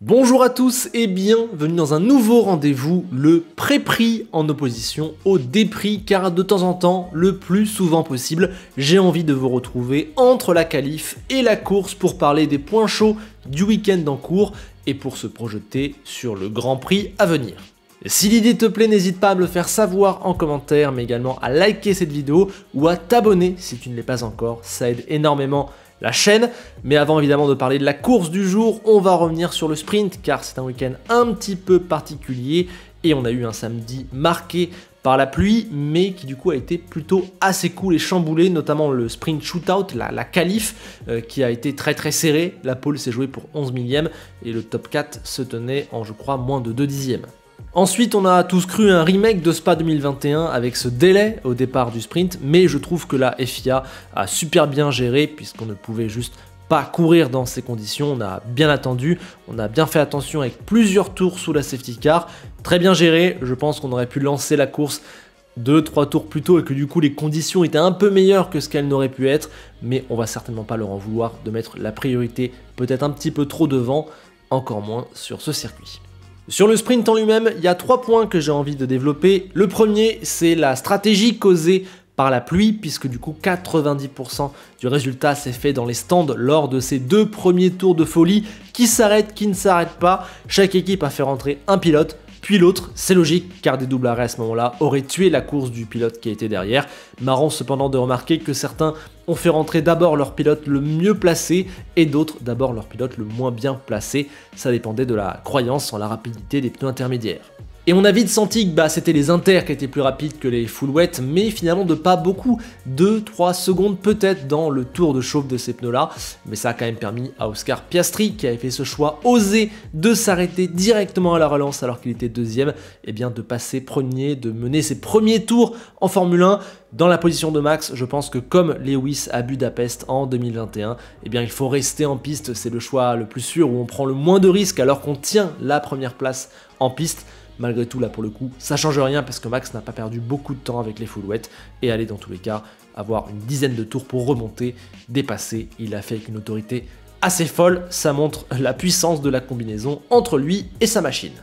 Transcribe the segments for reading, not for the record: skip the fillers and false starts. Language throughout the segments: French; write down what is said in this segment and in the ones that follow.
Bonjour à tous et bienvenue dans un nouveau rendez-vous, le pré-prix en opposition au dé-prix, car de temps en temps, le plus souvent possible, j'ai envie de vous retrouver entre la qualif et la course pour parler des points chauds du week-end en cours et pour se projeter sur le Grand Prix à venir. Si l'idée te plaît, n'hésite pas à me le faire savoir en commentaire, mais également à liker cette vidéo ou à t'abonner si tu ne l'es pas encore, ça aide énormément la chaîne. Mais avant évidemment de parler de la course du jour, on va revenir sur le sprint car c'est un week-end un petit peu particulier et on a eu un samedi marqué par la pluie mais qui du coup a été plutôt assez cool et chamboulé, notamment le sprint shootout, la qualif qui a été très serré. La pole s'est jouée pour 11 millièmes et le top 4 se tenait en je crois moins de 2 dixièmes. Ensuite, on a tous cru un remake de Spa 2021 avec ce délai au départ du sprint, mais je trouve que la FIA a super bien géré puisqu'on ne pouvait juste pas courir dans ces conditions. On a bien attendu, on a bien fait attention avec plusieurs tours sous la safety car. Très bien géré, je pense qu'on aurait pu lancer la course 2-3 tours plus tôt et que du coup les conditions étaient un peu meilleures que ce qu'elles n'auraient pu être, mais on va certainement pas leur en vouloir de mettre la priorité peut-être un petit peu trop devant, encore moins sur ce circuit. Sur le sprint en lui-même, il y a 3 points que j'ai envie de développer. Le premier, c'est la stratégie causée par la pluie, puisque du coup 90% du résultat s'est fait dans les stands lors de ces 2 premiers tours de folie qui s'arrêtent, qui ne s'arrêtent pas. Chaque équipe a fait rentrer un pilote, puis l'autre, c'est logique car des doubles arrêts à ce moment-là auraient tué la course du pilote qui était derrière. Marrant cependant de remarquer que certains ont fait rentrer d'abord leur pilote le mieux placé et d'autres d'abord leur pilote le moins bien placé. Ça dépendait de la croyance en la rapidité des pneus intermédiaires. Et on a vite senti que c'était les inters qui étaient plus rapides que les full wet, mais finalement de pas beaucoup, 2-3 secondes peut-être dans le tour de chauffe de ces pneus là, mais ça a quand même permis à Oscar Piastri, qui avait fait ce choix osé de s'arrêter directement à la relance alors qu'il était deuxième, et bien de passer premier, de mener ses premiers tours en Formule 1. Dans la position de Max, je pense que comme Lewis à Budapest en 2021, eh bien il faut rester en piste, c'est le choix le plus sûr où on prend le moins de risques alors qu'on tient la première place en piste. Malgré tout, là pour le coup, ça change rien parce que Max n'a pas perdu beaucoup de temps avec les full wet et allait dans tous les cas avoir une dizaine de tours pour remonter, dépasser. Il l'a fait avec une autorité assez folle, ça montre la puissance de la combinaison entre lui et sa machine.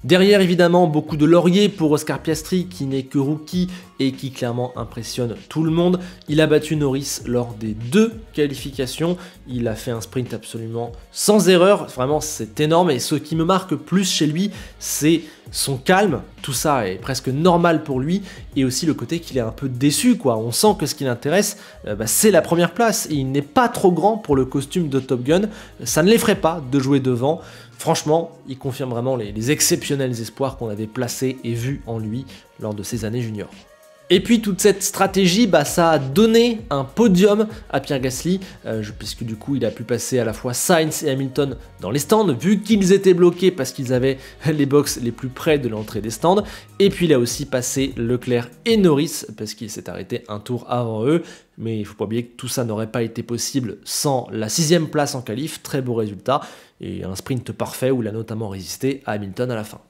Derrière évidemment beaucoup de lauriers pour Oscar Piastri qui n'est que rookie et qui clairement impressionne tout le monde. Il a battu Norris lors des 2 qualifications, il a fait un sprint absolument sans erreur, vraiment c'est énorme et ce qui me marque plus chez lui c'est son calme, tout ça est presque normal pour lui et aussi le côté qu'il est un peu déçu quoi. On sent que ce qui l'intéresse c'est la première place et il n'est pas trop grand pour le costume de Top Gun, ça ne l'effraie pas de jouer devant. Franchement, il confirme vraiment les exceptionnels espoirs qu'on avait placés et vus en lui lors de ses années juniors. Et puis toute cette stratégie, ça a donné un podium à Pierre Gasly, puisque du coup il a pu passer à la fois Sainz et Hamilton dans les stands, vu qu'ils étaient bloqués parce qu'ils avaient les box les plus près de l'entrée des stands, et puis il a aussi passé Leclerc et Norris, parce qu'il s'est arrêté un tour avant eux, mais il ne faut pas oublier que tout ça n'aurait pas été possible sans la 6ème place en qualif, très beau résultat, et un sprint parfait où il a notamment résisté à Hamilton à la fin.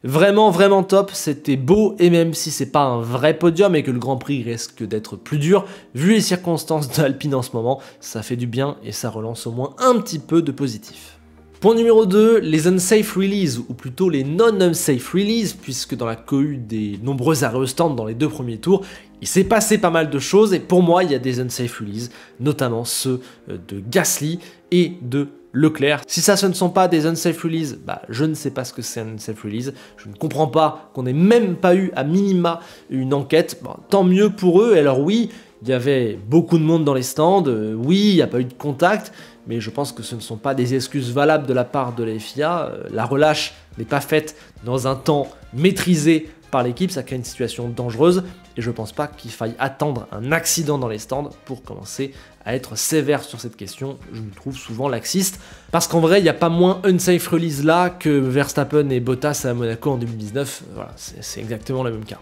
Vraiment top, c'était beau et même si c'est pas un vrai podium et que le Grand Prix risque d'être plus dur, vu les circonstances d'Alpine en ce moment, ça fait du bien et ça relance au moins un petit peu de positif. Point numéro 2, les unsafe release, ou plutôt les non-unsafe release, puisque dans la cohue des nombreux arrêts au stand dans les 2 premiers tours, il s'est passé pas mal de choses et pour moi il y a des unsafe release, notamment ceux de Gasly et de Leclerc. Si ça ce ne sont pas des unsafe release, je ne sais pas ce que c'est un unsafe release, je ne comprends pas qu'on n'ait même pas eu à minima une enquête, tant mieux pour eux. Et alors oui, il y avait beaucoup de monde dans les stands, oui, il n'y a pas eu de contact, mais je pense que ce ne sont pas des excuses valables de la part de la FIA. La relâche n'est pas faite dans un temps maîtrisé par l'équipe, ça crée une situation dangereuse et je pense pas qu'il faille attendre un accident dans les stands pour commencer à être sévère sur cette question. Je me trouve souvent laxiste parce qu'en vrai il n'y a pas moins unsafe release là que Verstappen et Bottas à Monaco en 2019, voilà, c'est exactement le même cas.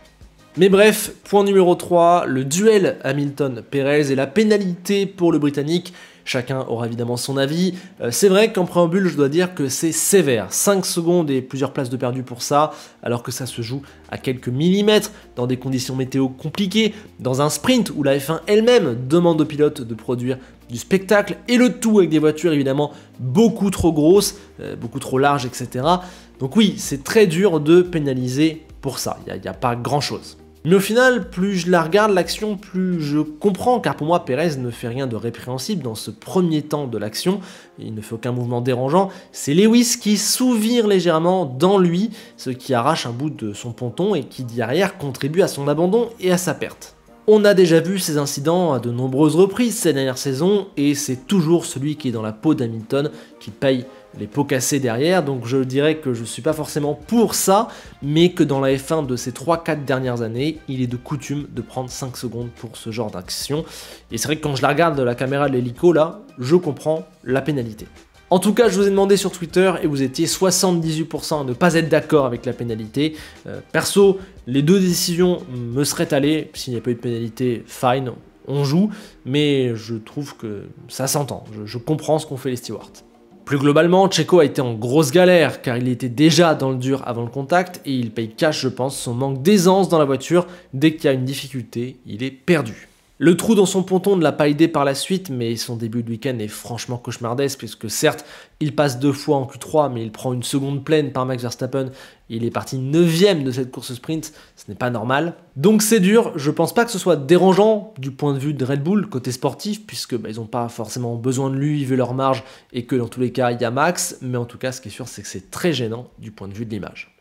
Mais bref, point numéro 3, le duel Hamilton-Perez et la pénalité pour le Britannique. Chacun aura évidemment son avis. C'est vrai qu'en préambule, je dois dire que c'est sévère. 5 secondes et plusieurs places de perdu pour ça, alors que ça se joue à quelques millimètres, dans des conditions météo compliquées, dans un sprint où la F1 elle-même demande aux pilotes de produire du spectacle, et le tout avec des voitures évidemment beaucoup trop grosses, beaucoup trop larges, etc. Donc oui, c'est très dur de pénaliser pour ça, il n'y a pas grand chose. Mais au final, plus je la regarde l'action, plus je comprends, car pour moi, Pérez ne fait rien de répréhensible dans ce premier temps de l'action, il ne fait aucun mouvement dérangeant, c'est Lewis qui sous-vire légèrement dans lui, ce qui arrache un bout de son ponton et qui derrière contribue à son abandon et à sa perte. On a déjà vu ces incidents à de nombreuses reprises ces dernières saisons, et c'est toujours celui qui est dans la peau d'Hamilton qui paye les pots cassés derrière, donc je dirais que je ne suis pas forcément pour ça, mais que dans la F1 de ces 3-4 dernières années, il est de coutume de prendre 5 secondes pour ce genre d'action, et c'est vrai que quand je la regarde de la caméra de l'hélico là, je comprends la pénalité. En tout cas, je vous ai demandé sur Twitter et vous étiez 78% à ne pas être d'accord avec la pénalité. Perso, les deux décisions me seraient allées, s'il n'y a pas eu de pénalité, fine, on joue, mais je trouve que ça s'entend, je comprends ce qu'ont fait les stewards. Plus globalement, Checo a été en grosse galère car il était déjà dans le dur avant le contact et il paye cash, je pense, son manque d'aisance dans la voiture. Dès qu'il y a une difficulté, il est perdu. Le trou dans son ponton ne l'a pas aidé par la suite, mais son début de week-end est franchement cauchemardesque, puisque certes, il passe 2 fois en Q3, mais il prend une seconde pleine par Max Verstappen, et il est parti 9ème de cette course sprint, ce n'est pas normal. Donc c'est dur, je pense pas que ce soit dérangeant du point de vue de Red Bull, côté sportif, puisque ils n'ont pas forcément besoin de lui, vu leur marge, et que dans tous les cas, il y a Max, mais en tout cas, ce qui est sûr, c'est que c'est très gênant du point de vue de l'image.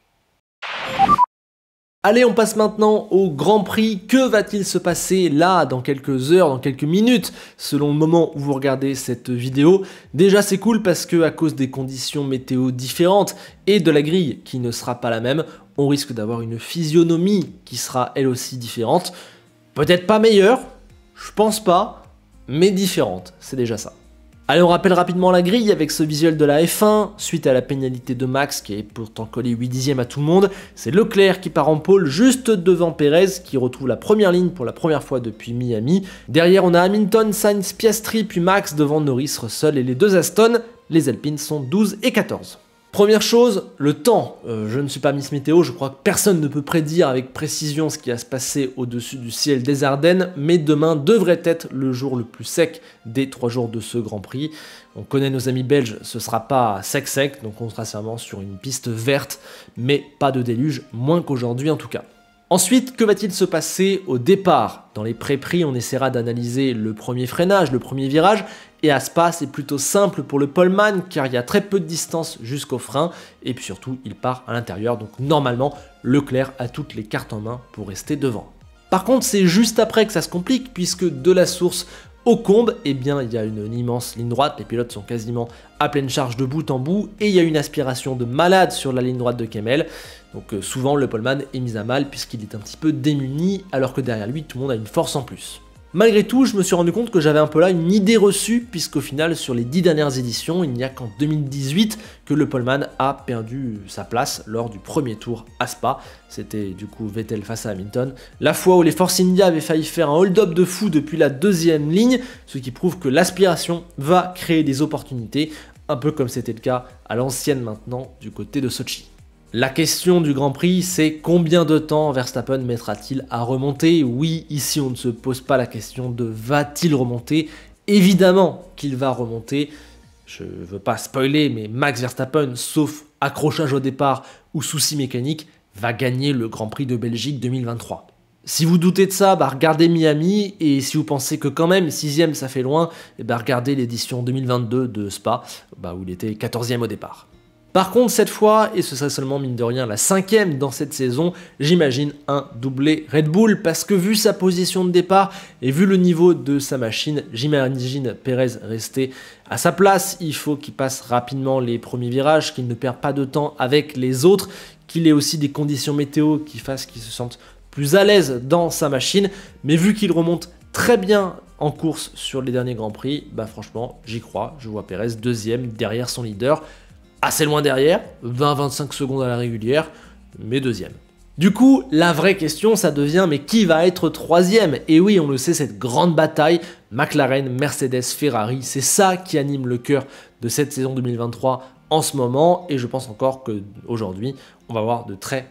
Allez, on passe maintenant au Grand Prix. Que va-t-il se passer là, dans quelques heures, dans quelques minutes, selon le moment où vous regardez cette vidéo? Déjà, c'est cool parce que à cause des conditions météo différentes et de la grille qui ne sera pas la même, on risque d'avoir une physionomie qui sera elle aussi différente. Peut-être pas meilleure, je pense pas, mais différente, c'est déjà ça. Allez, on rappelle rapidement la grille avec ce visuel de la F1, suite à la pénalité de Max qui est pourtant collé 8 dixièmes à tout le monde, c'est Leclerc qui part en pole juste devant Pérez qui retrouve la première ligne pour la première fois depuis Miami. Derrière on a Hamilton, Sainz, Piastri puis Max devant Norris, Russell et les deux Aston, les Alpines sont 12 et 14. Première chose, le temps. Je ne suis pas Miss Météo, je crois que personne ne peut prédire avec précision ce qui va se passer au-dessus du ciel des Ardennes, mais demain devrait être le jour le plus sec des 3 jours de ce Grand Prix. On connaît nos amis belges, ce sera pas sec, donc on sera sûrement sur une piste verte, mais pas de déluge, moins qu'aujourd'hui en tout cas. Ensuite, que va-t-il se passer au départ? Dans les pré-prix, on essaiera d'analyser le premier freinage, le premier virage, et à Spa, c'est plutôt simple pour le poleman car il y a très peu de distance jusqu'au frein, et puis surtout, il part à l'intérieur, donc normalement, Leclerc a toutes les cartes en main pour rester devant. Par contre, c'est juste après que ça se complique, puisque de la source au combe, eh bien, il y a une immense ligne droite, les pilotes sont quasiment à pleine charge de bout en bout, et il y a une aspiration de malade sur la ligne droite de Kemmel. Donc souvent le poleman est mis à mal puisqu'il est un petit peu démuni, alors que derrière lui tout le monde a une force en plus. Malgré tout, je me suis rendu compte que j'avais un peu là une idée reçue, puisqu'au final sur les 10 dernières éditions, il n'y a qu'en 2018 que le poleman a perdu sa place lors du premier tour à Spa. C'était du coup Vettel face à Hamilton, la fois où les Force India avaient failli faire un hold-up de fou depuis la 2e ligne, ce qui prouve que l'aspiration va créer des opportunités, un peu comme c'était le cas à l'ancienne maintenant du côté de Sochi. La question du Grand Prix, c'est combien de temps Verstappen mettra-t-il à remonter? Oui, ici on ne se pose pas la question de va-t-il remonter? Évidemment qu'il va remonter. Je ne veux pas spoiler, mais Max Verstappen, sauf accrochage au départ ou souci mécanique, va gagner le Grand Prix de Belgique 2023. Si vous doutez de ça, regardez Miami, et si vous pensez que quand même 6ème ça fait loin, regardez l'édition 2022 de Spa, où il était 14ème au départ. Par contre, cette fois, et ce serait seulement mine de rien la 5ème dans cette saison, j'imagine un doublé Red Bull, parce que vu sa position de départ et vu le niveau de sa machine, j'imagine Pérez rester à sa place. Il faut qu'il passe rapidement les premiers virages, qu'il ne perde pas de temps avec les autres, qu'il ait aussi des conditions météo qui fassent qu'il se sente plus à l'aise dans sa machine. Mais vu qu'il remonte très bien en course sur les derniers Grands Prix, franchement, j'y crois. Je vois Pérez 2ème derrière son leader. Assez loin derrière, 20-25 secondes à la régulière, mais 2ème. Du coup, la vraie question, ça devient, mais qui va être 3ème? Et oui, on le sait, cette grande bataille, McLaren, Mercedes, Ferrari, c'est ça qui anime le cœur de cette saison 2023 en ce moment, et je pense encore qu'aujourd'hui, on va voir de très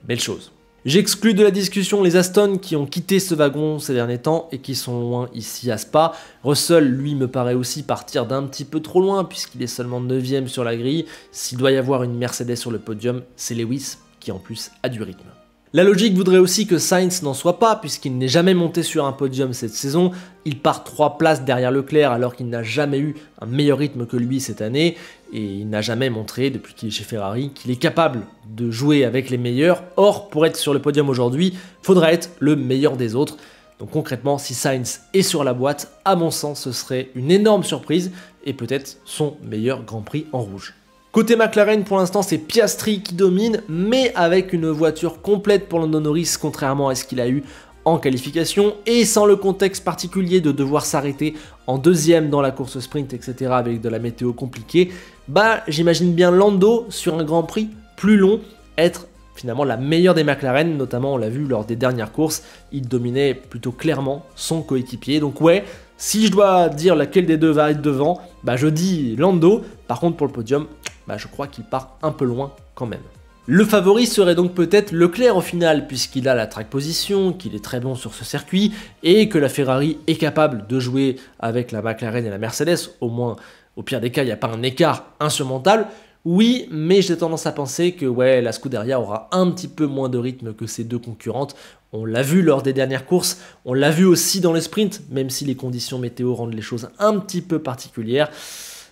belles choses. J'exclus de la discussion les Aston qui ont quitté ce wagon ces derniers temps et qui sont loin ici à Spa. Russell, lui, me paraît aussi partir d'un petit peu trop loin puisqu'il est seulement 9ème sur la grille. S'il doit y avoir une Mercedes sur le podium, c'est Lewis qui en plus a du rythme. La logique voudrait aussi que Sainz n'en soit pas puisqu'il n'est jamais monté sur un podium cette saison. Il part 3 places derrière Leclerc alors qu'il n'a jamais eu un meilleur rythme que lui cette année et il n'a jamais montré depuis qu'il est chez Ferrari qu'il est capable de jouer avec les meilleurs. Or, pour être sur le podium aujourd'hui, il faudrait être le meilleur des autres. Donc concrètement, si Sainz est sur la boîte, à mon sens, ce serait une énorme surprise et peut-être son meilleur Grand Prix en rouge. Côté McLaren, pour l'instant, c'est Piastri qui domine, mais avec une voiture complète pour Lando Norris, contrairement à ce qu'il a eu en qualification, et sans le contexte particulier de devoir s'arrêter en 2ème dans la course sprint, etc., avec de la météo compliquée, bah j'imagine bien Lando, sur un Grand Prix plus long, être finalement la meilleure des McLaren, notamment on l'a vu lors des dernières courses, il dominait plutôt clairement son coéquipier, donc ouais, si je dois dire laquelle des deux va être devant, bah je dis Lando, par contre pour le podium, bah je crois qu'il part un peu loin quand même. Le favori serait donc peut-être Leclerc au final, puisqu'il a la track position, qu'il est très bon sur ce circuit, et que la Ferrari est capable de jouer avec la McLaren et la Mercedes, au moins au pire des cas il n'y a pas un écart insurmontable. Oui, mais j'ai tendance à penser que ouais, la Scuderia aura un petit peu moins de rythme que ses deux concurrentes. On l'a vu lors des dernières courses, on l'a vu aussi dans les sprints, même si les conditions météo rendent les choses un petit peu particulières.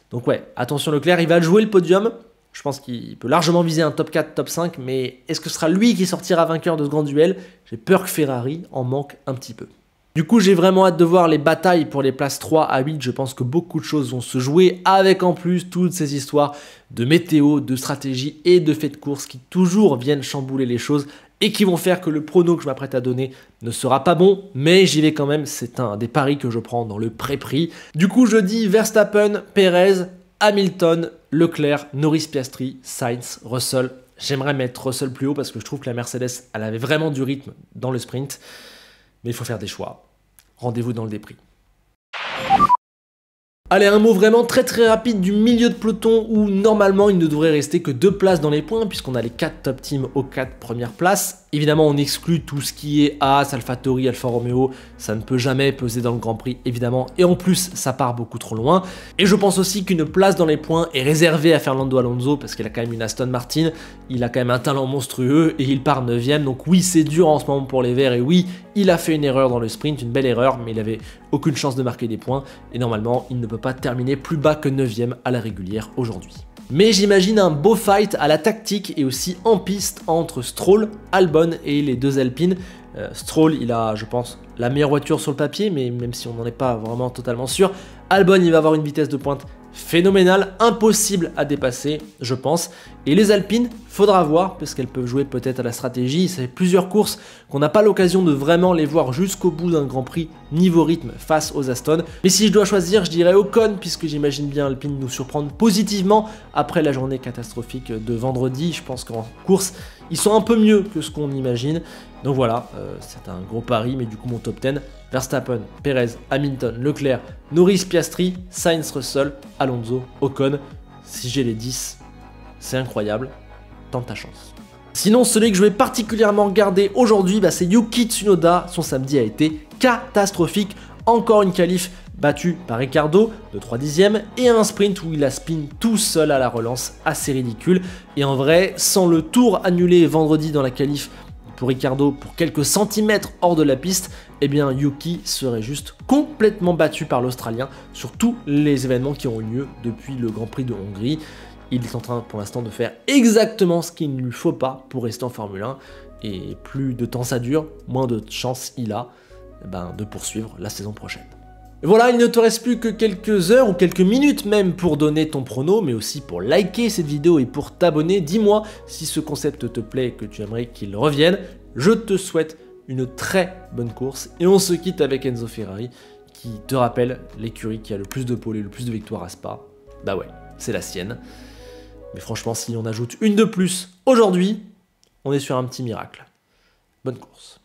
Donc ouais, attention Leclerc, il va jouer le podium. Je pense qu'il peut largement viser un top 4, top 5, mais est-ce que ce sera lui qui sortira vainqueur de ce grand duel? J'ai peur que Ferrari en manque un petit peu. Du coup, j'ai vraiment hâte de voir les batailles pour les places 3 à 8. Je pense que beaucoup de choses vont se jouer, avec en plus toutes ces histoires de météo, de stratégie et de faits de course qui toujours viennent chambouler les choses et qui vont faire que le prono que je m'apprête à donner ne sera pas bon, mais j'y vais quand même, c'est un des paris que je prends dans le pré-prix. Du coup, je dis Verstappen, Perez, Hamilton, Leclerc, Norris, Piastri, Sainz, Russell. J'aimerais mettre Russell plus haut parce que je trouve que la Mercedes, elle avait vraiment du rythme dans le sprint, mais il faut faire des choix. Rendez-vous dans le déprix. Allez, un mot vraiment très rapide du milieu de peloton où normalement il ne devrait rester que 2 places dans les points puisqu'on a les 4 top teams aux 4 premières places. Évidemment, on exclut tout ce qui est Haas, AlphaTauri, Alfa Romeo, ça ne peut jamais peser dans le Grand Prix évidemment et en plus ça part beaucoup trop loin. Et je pense aussi qu'une place dans les points est réservée à Fernando Alonso parce qu'il a quand même une Aston Martin, il a quand même un talent monstrueux et il part 9ème, donc oui c'est dur en ce moment pour les Verts et oui il a fait une erreur dans le sprint, une belle erreur, mais il avait aucune chance de marquer des points et normalement il ne peut pas terminer plus bas que 9ème à la régulière aujourd'hui. Mais j'imagine un beau fight à la tactique et aussi en piste entre Stroll, Albon et les deux Alpines. Stroll, il a, je pense, la meilleure voiture sur le papier, mais même si on n'en est pas vraiment totalement sûr. Albon, il va avoir une vitesse de pointe phénoménale, impossible à dépasser, je pense. Et les Alpines, faudra voir, parce qu'elles peuvent jouer peut-être à la stratégie. Ça fait plusieurs courses qu'on n'a pas l'occasion de vraiment les voir jusqu'au bout d'un Grand Prix niveau rythme face aux Aston. Mais si je dois choisir, je dirais Ocon, puisque j'imagine bien Alpine nous surprendre positivement après la journée catastrophique de vendredi. Je pense qu'en course, ils sont un peu mieux que ce qu'on imagine. Donc voilà, c'est un gros pari, mais du coup mon top 10, Verstappen, Perez, Hamilton, Leclerc, Norris, Piastri, Sainz, Russell, Alonso, Ocon. Si j'ai les 10, c'est incroyable, tente ta chance. Sinon, celui que je vais particulièrement regarder aujourd'hui, c'est Yuki Tsunoda. Son samedi a été catastrophique. Encore une qualif battue par Ricciardo de 3/10 et un sprint où il a spin tout seul à la relance, assez ridicule. Et en vrai, sans le tour annulé vendredi dans la qualif pour Ricciardo pour quelques centimètres hors de la piste, eh bien Yuki serait juste complètement battu par l'Australien sur tous les événements qui ont eu lieu depuis le Grand Prix de Hongrie. Il est en train pour l'instant de faire exactement ce qu'il ne lui faut pas pour rester en Formule 1 et plus de temps ça dure, moins de chances il a de poursuivre la saison prochaine. Et voilà, il ne te reste plus que quelques heures ou quelques minutes même pour donner ton prono, mais aussi pour liker cette vidéo et pour t'abonner. Dis-moi si ce concept te plaît et que tu aimerais qu'il revienne. Je te souhaite une très bonne course et on se quitte avec Enzo Ferrari qui te rappelle l'écurie qui a le plus de pôles et le plus de victoires à Spa. Bah ouais, c'est la sienne. Mais franchement, si on ajoute une de plus aujourd'hui, on est sur un petit miracle. Bonne course.